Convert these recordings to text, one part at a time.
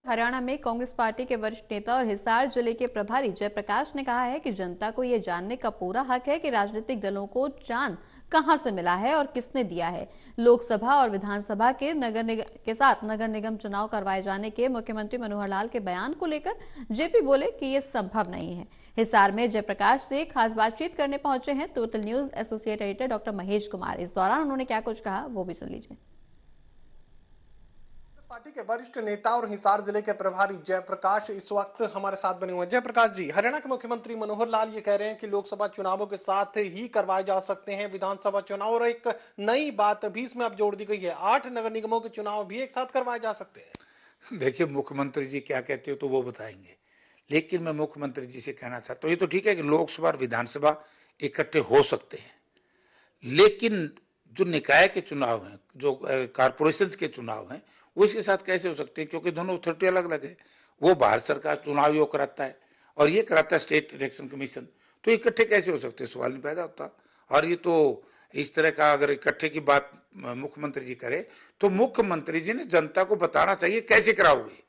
हरियाणा में कांग्रेस पार्टी के वरिष्ठ नेता और हिसार जिले के प्रभारी जयप्रकाश ने कहा है कि जनता को ये जानने का पूरा हक है कि राजनीतिक दलों को चांद कहां से मिला है और किसने दिया है। लोकसभा और विधानसभा के नगर निगम चुनाव करवाए जाने के मुख्यमंत्री मनोहर लाल के बयान को लेकर जेपी बोले कि ये संभव नहीं है। हिसार में जयप्रकाश से खास बातचीत करने पहुंचे हैं total news associate editor doctor Mahesh Kumar. इस दौरान उन्होंने क्या कुछ कहा वो भी सुन लीजिए। पार्टी के वरिष्ठ नेता और हिसार जिले के प्रभारी जयप्रकाश इस वक्त हमारे साथ बने हुए हैं। जयप्रकाश जी, हरियाणा के मुख्यमंत्री मनोहर लाल ये कह रहे हैं कि लोकसभा चुनावों के साथ ही करवाए जा सकते हैं विधानसभा चुनाव, और एक नई बात भी इसमें अब जोड़ दी गई है, 8 नगर निगमों के चुनाव भी एक साथ करवाए जा सकते हैं। देखिए, मुख्यमंत्री जी क्या कहते हो तो वो बताएंगे, लेकिन मैं मुख्यमंत्री जी से कहना चाहता हूँ, ये तो ठीक है कि लोकसभा और विधानसभा इकट्ठे हो सकते हैं, लेकिन जो निकाय के चुनाव हैं, जो कारपोरेशन के चुनाव हैं, वो इसके साथ कैसे हो सकते हैं? क्योंकि दोनों अथॉरिटी अलग अलग है। वो भारत सरकार चुनाव आयोग कराता है और ये कराता है स्टेट इलेक्शन कमीशन, तो इकट्ठे कैसे हो सकते हैं? सवाल नहीं पैदा होता। और ये तो इस तरह का अगर इकट्ठे की बात मुख्यमंत्री जी करे तो मुख्यमंत्री जी ने जनता को बताना चाहिए कैसे कराओगे।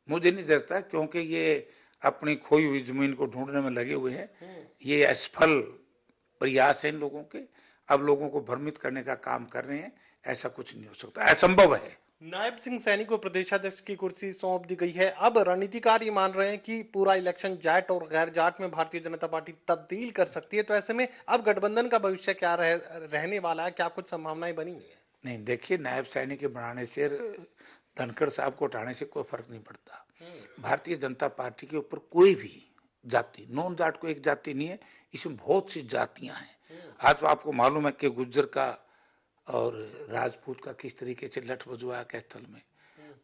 मुझे नहीं जचता, क्योंकि ये अपनी खोई हुई जमीन को ढूंढने में लगे हुए हैं। ये असफल प्रयास है इन लोगों के, अब लोगों को भ्रमित करने का काम कर रहे हैं। ऐसा कुछ नहीं हो सकता, असंभव है। नायब सिंह सैनी को प्रदेशाध्यक्ष की कुर्सी सौंप दी गई है। अब रणनीतिकार ये मान रहे हैं कि पूरा इलेक्शन जाट और गैर जाट में भारतीय जनता पार्टी तब्दील कर सकती है, तो ऐसे में अब गठबंधन का भविष्य क्या रहने वाला है? क्या कुछ संभावनाएं बनी हुई है? नहीं, देखिए, नायब सैनी के बनाने से, धनखड़ साहब को हटाने से कोई फर्क नहीं पड़ता। भारतीय जनता पार्टी के ऊपर कोई भी जाति, नॉन जाट को एक जाति नहीं है, इसमें बहुत सी जातियां हैं। आज तो आपको मालूम है कि गुज्जर का और राजपूत का किस तरीके से लठ बजुआ कैथल में,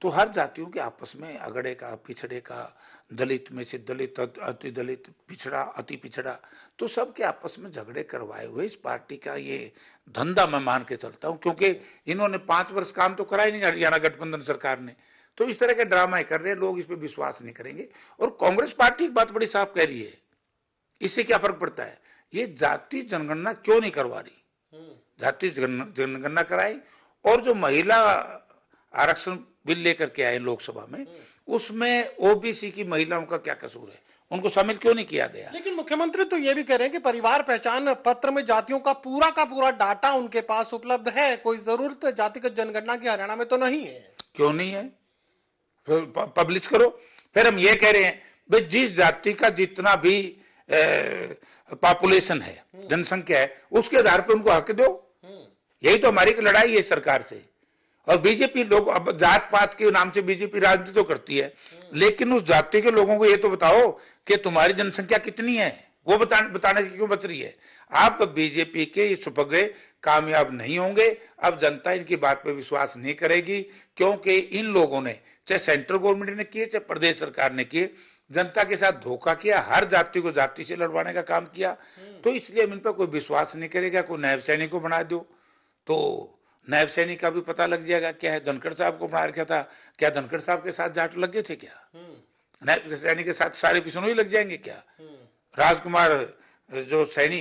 तो हर जातियों के आपस में अगड़े का, पिछड़े का, दलित में से दलित, अति दलित, पिछड़ा, अति पिछड़ा, तो सबके आपस में झगड़े करवाए हुए इस पार्टी का ये धंधा मैं मान के चलता हूँ। क्योंकि इन्होंने 5 वर्ष काम तो करा ही नहीं हरियाणा गठबंधन सरकार ने, तो इस तरह के ड्रामा कर रहे हैं लोग, इस पर विश्वास नहीं करेंगे। और कांग्रेस पार्टी एक बात बड़ी साफ कह रही है, इससे क्या फर्क पड़ता है? ये जाति जनगणना क्यों नहीं करवा रही? जाति जनगणना कराई, और जो महिला आरक्षण बिल लेकर के आए लोकसभा में, उसमें ओबीसी की महिलाओं का क्या कसूर है? उनको शामिल क्यों नहीं किया गया? लेकिन मुख्यमंत्री तो ये भी कह रहे हैं कि परिवार पहचान पत्र में जातियों का पूरा डाटा उनके पास उपलब्ध है, कोई जरूरत जातिगत जनगणना की हरियाणा में तो नहीं है। क्यों नहीं है? फिर पब्लिश करो। फिर हम ये कह रहे हैं भाई, जिस जाति का जितना भी पॉपुलेशन है, जनसंख्या है, उसके आधार पर उनको हक दो। यही तो हमारी लड़ाई है सरकार से। और बीजेपी लोग अब जात पात के नाम से बीजेपी राजनीति तो करती है, लेकिन उस जाति के लोगों को ये तो बताओ कि तुम्हारी जनसंख्या कितनी है, वो बताने से क्यों बच रही है? आप बीजेपी के ये सुपगे कामयाब नहीं होंगे। अब जनता इनकी बात पे विश्वास नहीं करेगी, क्योंकि इन लोगों ने, चाहे सेंट्रल गवर्नमेंट ने किए चाहे प्रदेश सरकार ने किए, जनता के साथ धोखा किया, हर जाति को जाति से लड़वाने का काम किया। तो इसलिए इन पर कोई विश्वास नहीं करेगा। कोई नायब सैनी को बना दो तो नायब सैनी का भी पता लग जाएगा क्या है। धनखड़ साहब को बना रखा था, क्या धनखड़ साहब के साथ जाट लग गए थे क्या? नायब सैनी के साथ सारे बिश्नोई लग जाएंगे क्या? राजकुमार जो सैनी,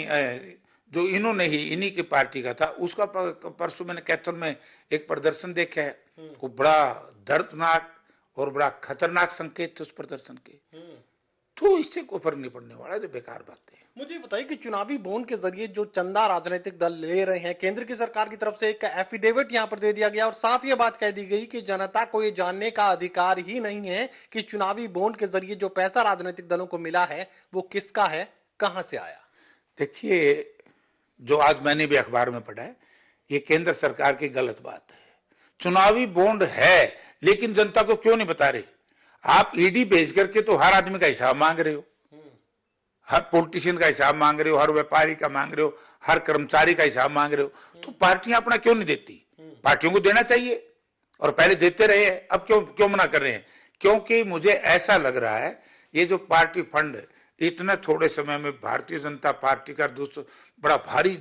जो इन्होंने ही इन्हीं की पार्टी का था, उसका परसों मैंने कैथल में एक प्रदर्शन देखा है, वो बड़ा दर्दनाक और बड़ा खतरनाक संकेत थे उस प्रदर्शन के। तो इससे कोई फर्क नहीं पड़ने वाला, जो बेकार बातें हैं। मुझे बताइए कि चुनावी बॉन्ड के जरिए जो चंदा राजनीतिक दल ले रहे हैं, केंद्र की सरकार की तरफ से एक एफिडेविट यहां पर दे दिया गया और साफ ये बात कह दी गई कि जनता को ये जानने का अधिकार ही नहीं है कि चुनावी बॉन्ड के जरिए जो पैसा राजनीतिक दलों को मिला है वो किसका है, कहां से आया। देखिए, जो आज मैंने भी अखबार में पढ़ा है, ये केंद्र सरकार की गलत बात है। चुनावी बॉन्ड है, लेकिन जनता को क्यों नहीं बता रहे? आप ईडी भेज करके तो हर आदमी का हिसाब मांग रहे हो, हर पॉलिटिशियन का हिसाब मांग रहे हो, हर व्यापारी का मांग रहे हो, हर कर्मचारी का हिसाब मांग रहे हो। तो पार्टियां अपना क्यों नहीं देती? पार्टियों को देना चाहिए, और पहले देते रहे हैं, अब क्यों मना कर रहे हैं? क्योंकि मुझे ऐसा लग रहा है ये जो पार्टी फंड इतने थोड़े समय में भारतीय जनता पार्टी का दोस्तों बड़ा भारी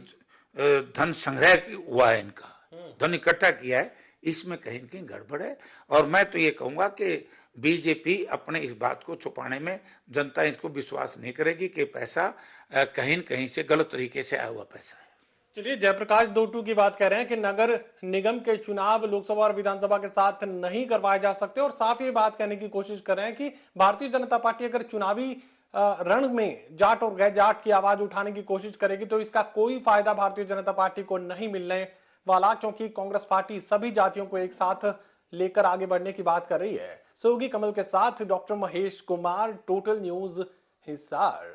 धन संग्रह हुआ है, इनका धन इकट्ठा किया है, इसमें कहीं न कहीं गड़बड़ है। और मैं तो ये कहूंगा कि बीजेपी अपने इस बात को छुपाने में, जनता इसको विश्वास नहीं करेगी कि पैसा कहीं न कहीं से गलत तरीके से आया हुआ पैसा है। चलिए, जयप्रकाश दोटू की बात कर रहे हैं कि नगर निगम के चुनाव लोकसभा और विधानसभा के साथ नहीं करवाए जा सकते और साफ ये बात कहने की कोशिश कर रहे हैं कि भारतीय जनता पार्टी अगर चुनावी रण में जाट और गैर जाट की आवाज उठाने की कोशिश करेगी तो इसका कोई फायदा भारतीय जनता पार्टी को नहीं मिलने वाला, क्योंकि कांग्रेस पार्टी सभी जातियों को एक साथ लेकर आगे बढ़ने की बात कर रही है। सोगी कमल के साथ doctor Mahesh Kumar, total news, Hisar.